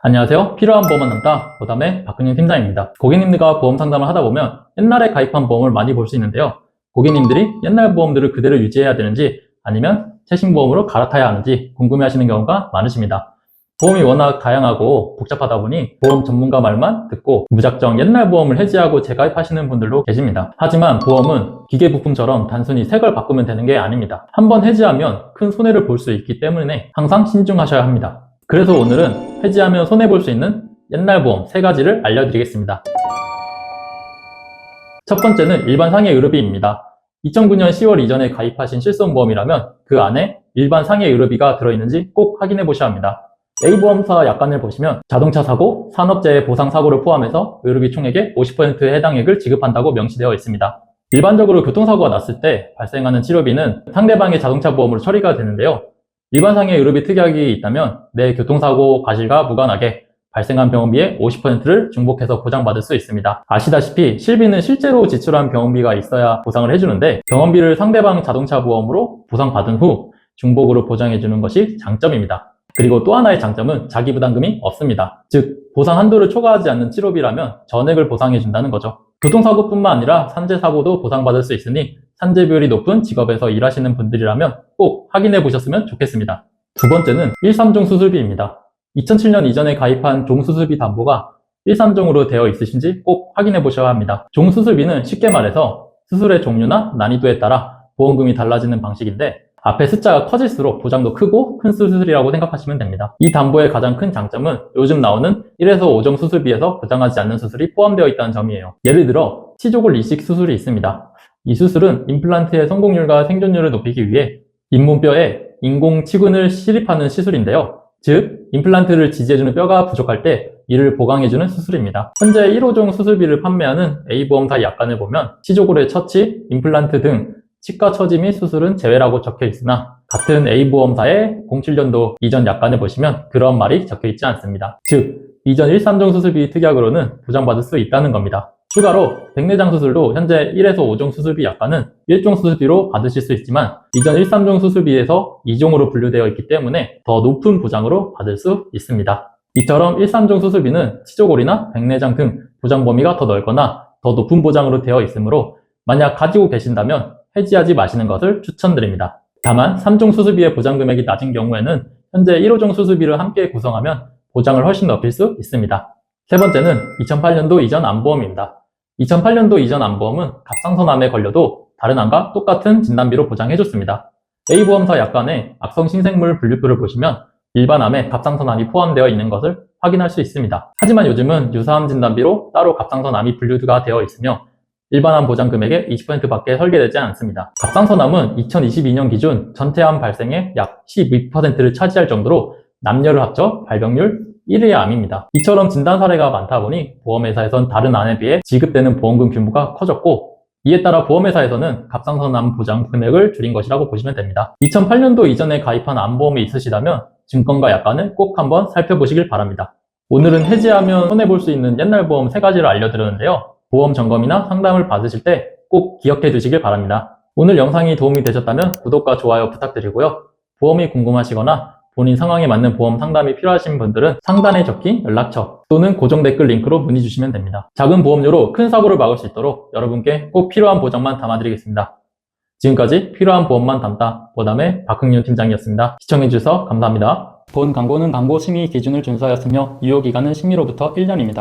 안녕하세요. 필요한 보험은 남다 보담의 박근영 팀장입니다. 고객님들과 보험 상담을 하다 보면 옛날에 가입한 보험을 많이 볼 수 있는데요. 고객님들이 옛날 보험들을 그대로 유지해야 되는지 아니면 최신 보험으로 갈아타야 하는지 궁금해하시는 경우가 많으십니다. 보험이 워낙 다양하고 복잡하다 보니 보험 전문가 말만 듣고 무작정 옛날 보험을 해지하고 재가입하시는 분들도 계십니다. 하지만 보험은 기계 부품처럼 단순히 색을 바꾸면 되는 게 아닙니다. 한번 해지하면 큰 손해를 볼 수 있기 때문에 항상 신중하셔야 합니다. 그래서 오늘은 해지하면 손해볼 수 있는 옛날 보험 3가지를 알려드리겠습니다. 첫 번째는 일반 상해 의료비입니다. 2009년 10월 이전에 가입하신 실손보험이라면 그 안에 일반 상해 의료비가 들어있는지 꼭 확인해 보셔야 합니다. A보험사 약관을 보시면 자동차 사고, 산업재해 보상 사고를 포함해서 의료비 총액의 50%의 해당액을 지급한다고 명시되어 있습니다. 일반적으로 교통사고가 났을 때 발생하는 치료비는 상대방의 자동차 보험으로 처리가 되는데요. 일반 상해 의료비 특약이 있다면 내 교통사고 과실과 무관하게 발생한 병원비의 50%를 중복해서 보장받을 수 있습니다. 아시다시피 실비는 실제로 지출한 병원비가 있어야 보상을 해주는데 병원비를 상대방 자동차 보험으로 보상받은 후 중복으로 보장해주는 것이 장점입니다. 그리고 또 하나의 장점은 자기부담금이 없습니다. 즉 보상 한도를 초과하지 않는 치료비라면 전액을 보상해준다는 거죠. 교통사고뿐만 아니라 산재사고도 보상받을 수 있으니 산재 비율이 높은 직업에서 일하시는 분들이라면 꼭 확인해 보셨으면 좋겠습니다. 두 번째는 1.3종 수술비입니다. 2007년 이전에 가입한 종수술비 담보가 1.3종으로 되어 있으신지 꼭 확인해 보셔야 합니다. 종수술비는 쉽게 말해서 수술의 종류나 난이도에 따라 보험금이 달라지는 방식인데 앞에 숫자가 커질수록 보장도 크고 큰 수술이라고 생각하시면 됩니다. 이 담보의 가장 큰 장점은 요즘 나오는 1에서 5종 수술비에서 보장하지 않는 수술이 포함되어 있다는 점이에요. 예를 들어 치조골 이식 수술이 있습니다. 이 수술은 임플란트의 성공률과 생존율을 높이기 위해 잇몸뼈에 인공치근을 실입하는 시술인데요. 즉 임플란트를 지지해주는 뼈가 부족할 때 이를 보강해주는 수술입니다. 현재 1호종 수술비를 판매하는 A보험사 약관을 보면 치조골의 처치, 임플란트 등 치과 처지 및 수술은 제외라고 적혀 있으나 같은 A보험사의 07년도 이전 약관을 보시면 그런 말이 적혀 있지 않습니다. 즉 이전 1.3종 수술비 특약으로는 보장받을 수 있다는 겁니다. 추가로 백내장 수술도 현재 1에서 5종 수술비 약관은 1종 수술비로 받으실 수 있지만 이전 1.3종 수술비에서 2종으로 분류되어 있기 때문에 더 높은 보장으로 받을 수 있습니다. 이처럼 1.3종 수술비는 치조골이나 백내장 등 보장 범위가 더 넓거나 더 높은 보장으로 되어 있으므로 만약 가지고 계신다면 해지하지 마시는 것을 추천드립니다. 다만 3종 수술비의 보장 금액이 낮은 경우에는 현재 1호종 수술비를 함께 구성하면 보장을 훨씬 높일 수 있습니다. 세 번째는 2008년도 이전 암보험입니다. 2008년도 이전 암보험은 갑상선암에 걸려도 다른 암과 똑같은 진단비로 보장해줬습니다. A보험사 약관의 악성신생물 분류표를 보시면 일반 암에 갑상선암이 포함되어 있는 것을 확인할 수 있습니다. 하지만 요즘은 유사암 진단비로 따로 갑상선암이 분류가 되어 있으며 일반암 보장 금액의 20%밖에 설계되지 않습니다. 갑상선암은 2022년 기준 전체암 발생의 약 12%를 차지할 정도로 남녀를 합쳐 발병률 1위의 암입니다. 이처럼 진단 사례가 많다 보니 보험회사에선 다른 암에 비해 지급되는 보험금 규모가 커졌고 이에 따라 보험회사에서는 갑상선암 보장 금액을 줄인 것이라고 보시면 됩니다. 2008년도 이전에 가입한 암보험이 있으시다면 증권과 약관을 꼭 한번 살펴보시길 바랍니다. 오늘은 해지하면 손해볼 수 있는 옛날 보험 3가지를 알려드렸는데요. 보험 점검이나 상담을 받으실 때 꼭 기억해 두시길 바랍니다. 오늘 영상이 도움이 되셨다면 구독과 좋아요 부탁드리고요. 보험이 궁금하시거나 본인 상황에 맞는 보험 상담이 필요하신 분들은 상단에 적힌 연락처 또는 고정 댓글 링크로 문의 주시면 됩니다. 작은 보험료로 큰 사고를 막을 수 있도록 여러분께 꼭 필요한 보장만 담아드리겠습니다. 지금까지 필요한 보험만 담다 보담의 박흥윤 팀장이었습니다. 시청해주셔서 감사합니다. 본 광고는 광고 심의 기준을 준수하였으며 유효기간은 심의로부터 1년입니다.